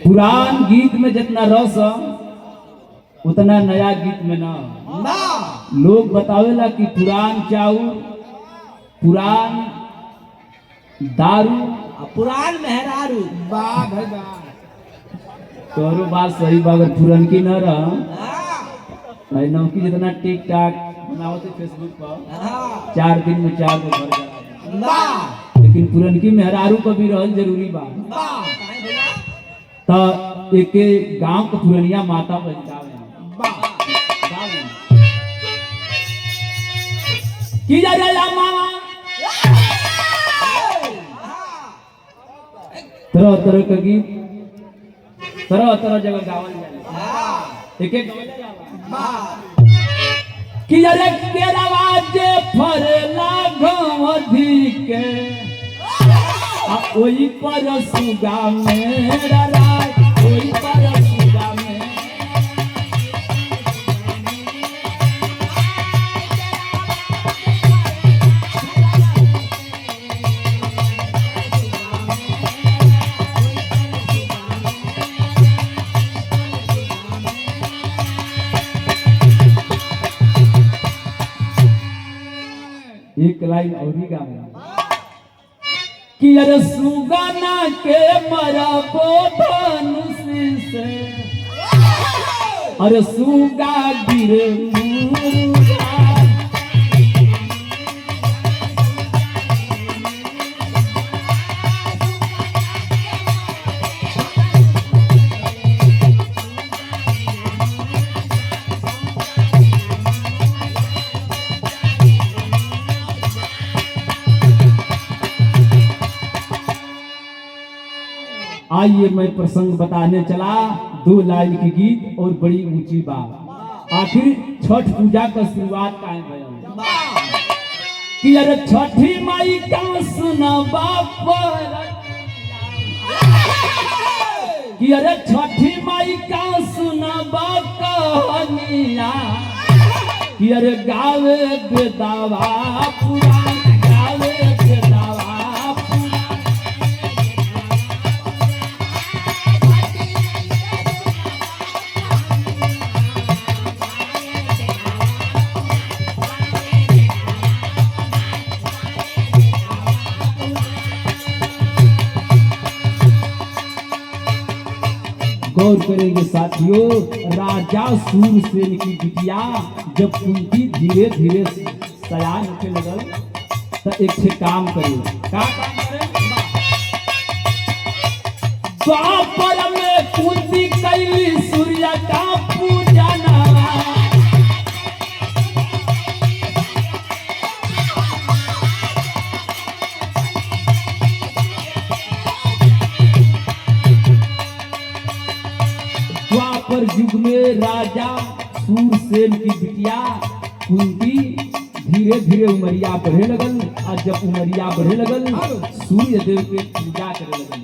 पुरान गीत में जितना रस उतना नया गीत में ना। लोग बतावेला कि पुरान चाउर, पुरान दारू, पुरान मेहरारू। वाह भाई वाह। तोरो बात सही बा। अगर पुरन की न रह नौकी जितना टिक टाक बनावते फेसबुक पर 4 दिन में 4 गो घर जा, लेकिन पुरन की मेहरारू को भी रहल जरूरी बा। तो एक गांव के पुरनिया माता बचावे की जा रे मामा तरह तरह के गीत तरह तरह जगह गावल जाए। एक एक कि अरे केरवा जे फरेला घमधी के आ ओई पर सुगा मेरा राय, ओई पर सुगा में एक लाइन और ही गाना कि अरे सुगाना के मरबो धनुष से, अरे सुगा गिरे मुर्गा। आइए मैं प्रसंग बताने चला। 2 लाइन की गीत और बड़ी ऊंची बात। आखिर छठ पूजा का शुरुआत काहे भयल कि अरे छठी माई का सुनबा कि अरे छठी माई का सुनबा कहानिया कि अरे गावे बेदावा पुराण, गावे बेदावा गौर करेंगे साथियों। राजा सूरसेन की बिटिया जब कुंती धीरे धीरे सयान होने लगल तो एक छे काम करे। का काम करे? द्वापर में कुंती कैली सूर्य का पूजा ना। द्वापर युग में राजा सूरसेन की बिटिया कुंती धीरे धीरे उमरिया बढ़े लगल। और जब उमरिया बढ़े लगल सूर्य देव के पूजा करे लगल।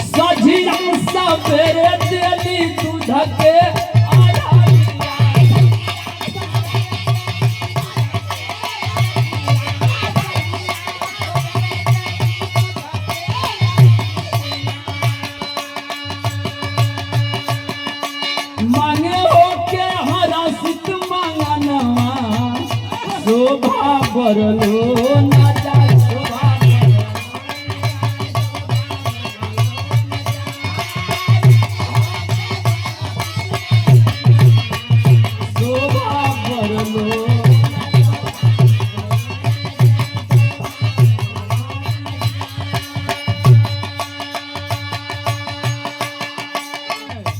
सझिया सवेरे देली दूध के मांगे होके हरासित मांगनवा शोभा बरलो ना जाए, शोभा शोभा बरलो।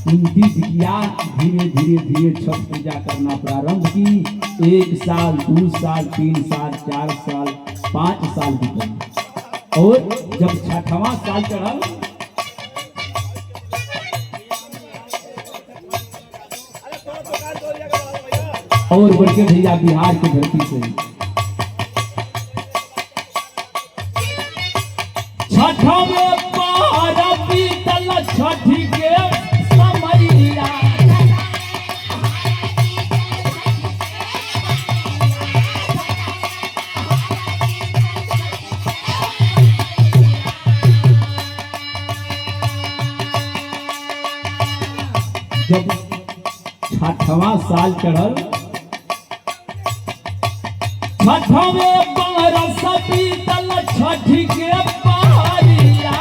कुंती बिटिया धीरे धीरे धीरे छठ पूजा करना प्रारंभ की। 1 साल 2 साल 3 साल 4 साल 5 साल बीतल और जब 6वां साल चढ़ल और बड़के भैया बिहार की धरती से छठा में पहरा बीतल छठी के समैया। जब 6वां साल चढ़ल, 6वें बरस बीतल छठ के पहरिया।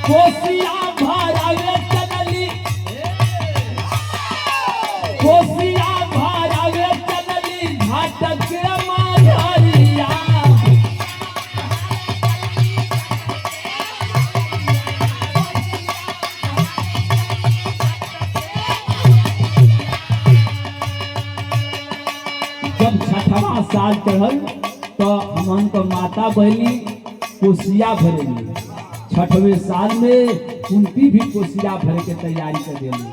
कोसिया भरावे चलली, कोसिया भरावे चलली घाट के माधरिया। जब 6वां साल चढ़ल तो हमन को माता बहनी कोसिया भरेली। 6वें साल में कुंती भी कोसिया भरे के तैयारी कर देली।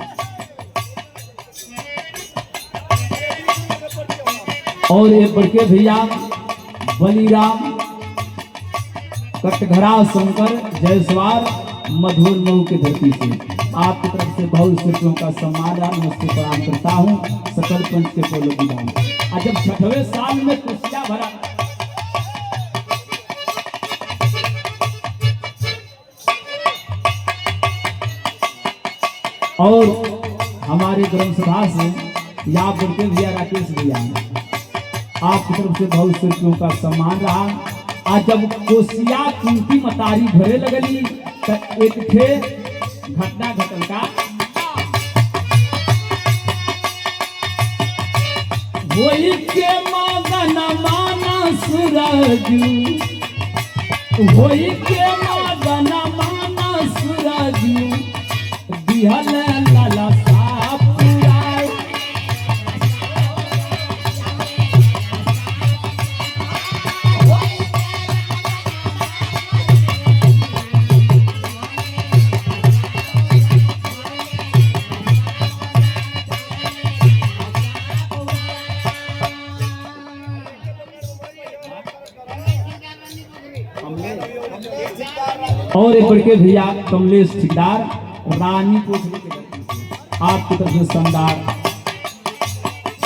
और एक बड़के भैया बलिराम कटघरा शंकर जयसवार मधुर मऊ की धरती से आपकी तरफ से बहुत से लोगों का सम्मान है, नमस्ते प्रणाम करता हूँ सकल पंच के पोलो विधान। आज जब 6वें साल में कोसिया भरा, और हमारे ग्राम सभा से या बड़के भैया राकेश भैया आपकी तरफ से बहुत से लोगों का सम्मान रहा। आज जब कोसिया कुंती मतारी भरे लगली तो एक थे घटना घटल का, होई के मगन माना सूरज, होई के मगन माना सूरज, दिहल लाला सापुराय। और एक बड़के भैया कमलेश ठेकेदार रानी पोखरी के आपकी तरफ से शानदार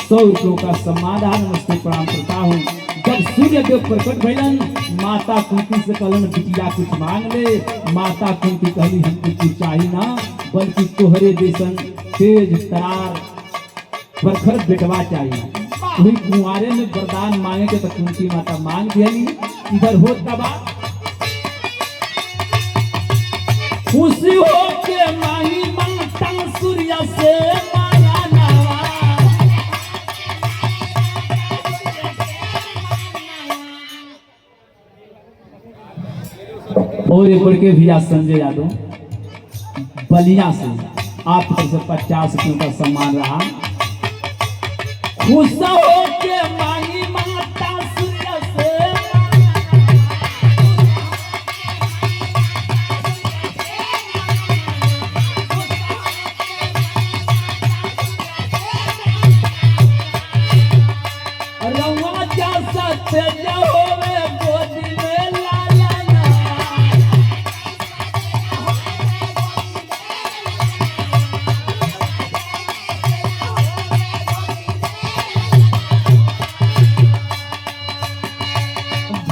100 रुपयों का सम्मान है, नमस्ते प्रणाम करता हूँ। जब सूर्य देव प्रकट भैलन माता कुंती से कहलन बिटिया कुछ मांग ले। माता कुंती कहली हमको कुछ चाहिए ना, बल्कि तोहरे जैसन तेज तरार प्रखर बेटवा चाहिए। वही कुंवारे में वरदान मांगे के तो कुंती माता मांग दिली। इधर होत का बात खुशी हो के माही माता सूर्य से माला नावा। और एक बड़के भैया संजय यादव बलिया से आपकी तरफ से 50 रुपयों का सम्मान रहा। खुश हो के माही माता सूर्य से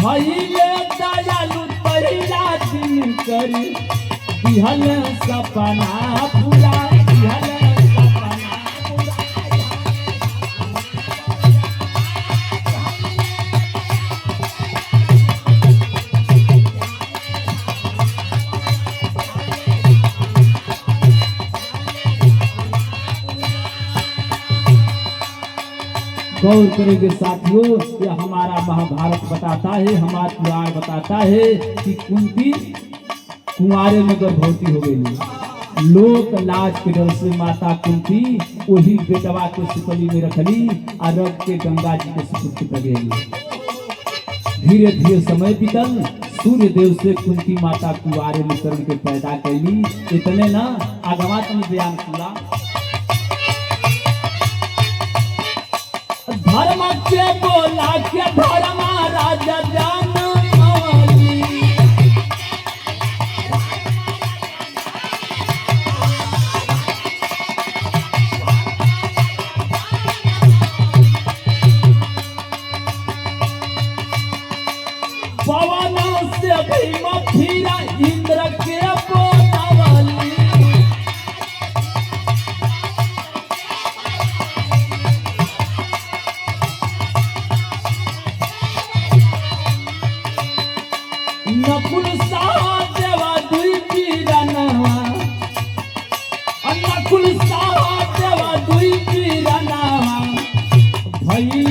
भइले दयालु पहिला दिन करी दिहल सपना पूरा, दिहल सपना पूरा। गौर करेंगे साथियों, यह हमारा महाभारत बताता है, हमारा पुराण बताता है कि कुंती कुंवारे में गर्भवती हो गई। लोक लाज के डर से माता कुंती वही बेटवा को सुपली में रखली और रख के गंगा जी के सुपुत्र कर गई। धीरे धीरे समय बीतल, सूर्य देव से कुंती माता कुंवारे में करण के पैदा कैली। इतने ना आगवा तन बयान पूरा धर्म के बोला के धर्म राजा जान मौली।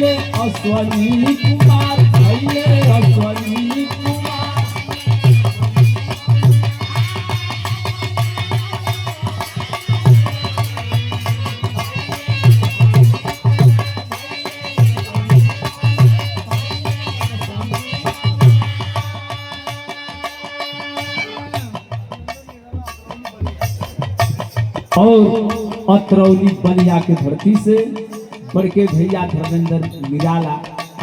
भैले अश्वनी कुमार, भैले अश्वनी कुमार। और अतरौली बलिया की धरती से बड़के भैया धर्मेंद्र निराला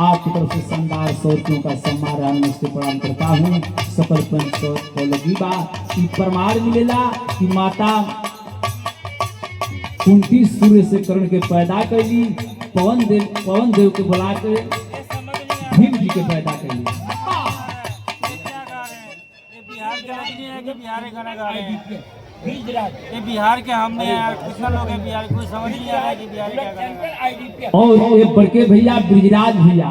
आपकी तरफ से शानदार 100 रुपयों का सम्मान नमस्ते प्रणाम करता हूँ। सकल पंच को लगी बा कि प्रमाण मिलेला कि माता कुंती सूर्य से कर्ण के पैदा कैली, पवन देव के बुला के भीम जी के पैदा कैली। ये बिहार के हमने यार कितना लोग हैं बिहार, कोई समझ नहीं आ रहा है कि बिहार क्या करेंगे। और ये बड़के भैया ब्रिजराज भैया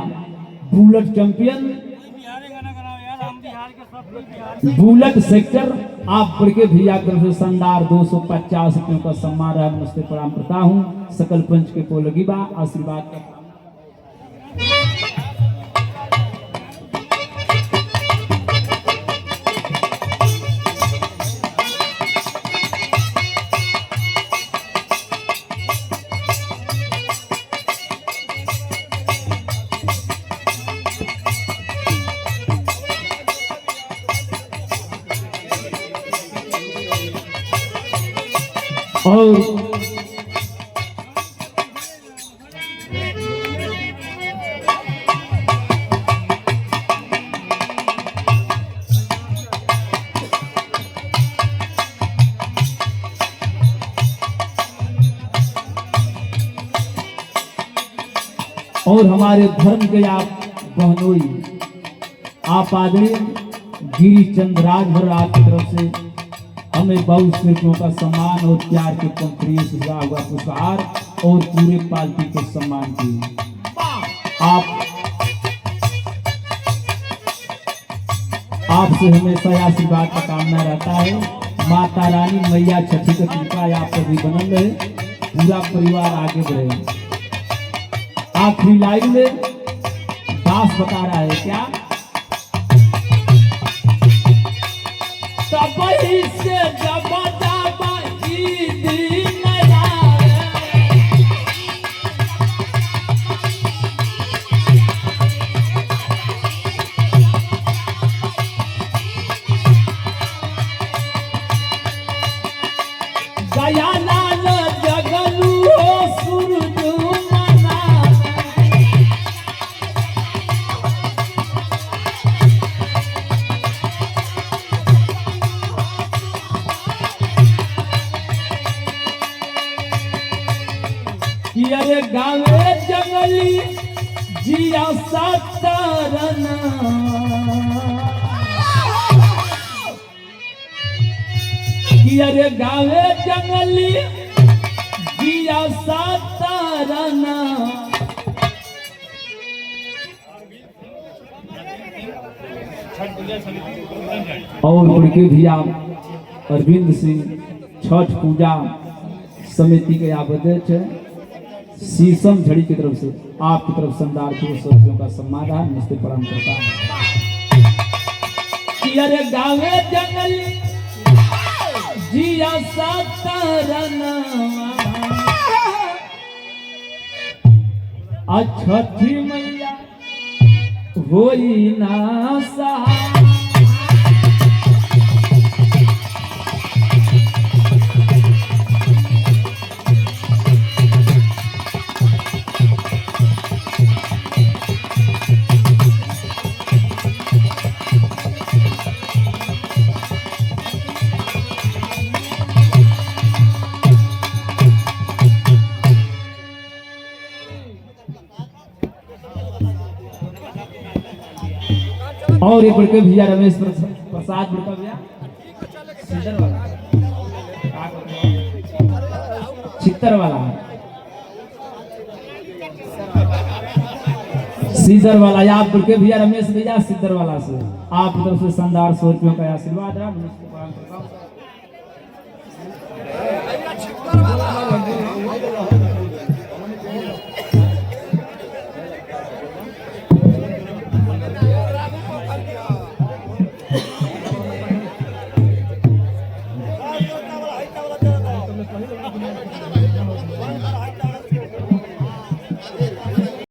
बुलेट चैंपियन, बिहार गाना गाओ यार, हम बिहार के सब लोग बिहार। बुलेट सेक्टर आप बड़के भैया की तरफ से शानदार 250 रुपयों का सम्मान है नमस्ते प्रणाम करता हूँ। सकल पंच के को लगी बा आशीर्वाद का। और हमारे धर्म के आप बहनोई आप आदरणीय गिरी चंद राजभर आपकी तरफ से हमें बहुत से रुपयों का सम्मान और प्यार के कंप्रिय हुआ पुरस्कार और पूरे पार्टी को सम्मान किए। आपसे हमेशा आशीर्वाद का कामना रहता है। माता रानी मैया छठी का कृपा आप पर भी बनल रहे, पूरा परिवार आगे बढ़े। आखिरी लाइन में दास बता रहा है क्या, सबही से जब ई दिन आए, गया लाल जगलू हो सूरज मना। कि अरे गावे जंगली जिया सतरना, कि अरे गावे जंगली जिया सतरना। और उनके भैया अरविंद सिंह छठ पूजा समिति के अध्यक्ष है, शीशम झड़ी की तरफ से आपकी तरफ शानदार 200 रुपयों का सम्मान है नमस्ते प्रणाम करता हूँ। कि अरे गावे जंगली जिया सतरना, छठी मैया होई ना सहाय। और एक बड़के भैया रमेश प्रसाद बड़का भैया छितर वाला सीजर वाला या आप बड़के भैया रमेश भैया सीजर वाला से आप तरफ से शानदार 100 रुपयों का आशीर्वाद है नमस्ते प्रणाम करता हूं। है